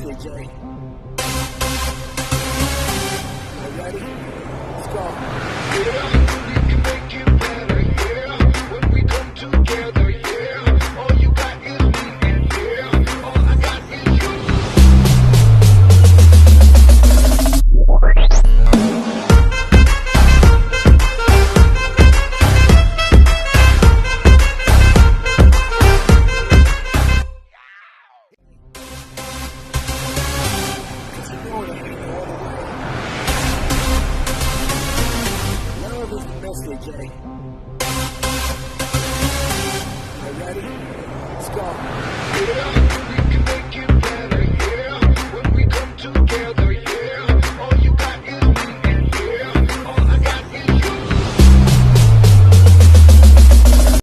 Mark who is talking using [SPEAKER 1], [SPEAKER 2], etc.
[SPEAKER 1] Nestle, Jay. You ready? Let's go.
[SPEAKER 2] Yeah, we can make it better, yeah. When we come together, yeah. All you got is me, and yeah, all I got is you.
[SPEAKER 1] Love is the Nestle, Jay.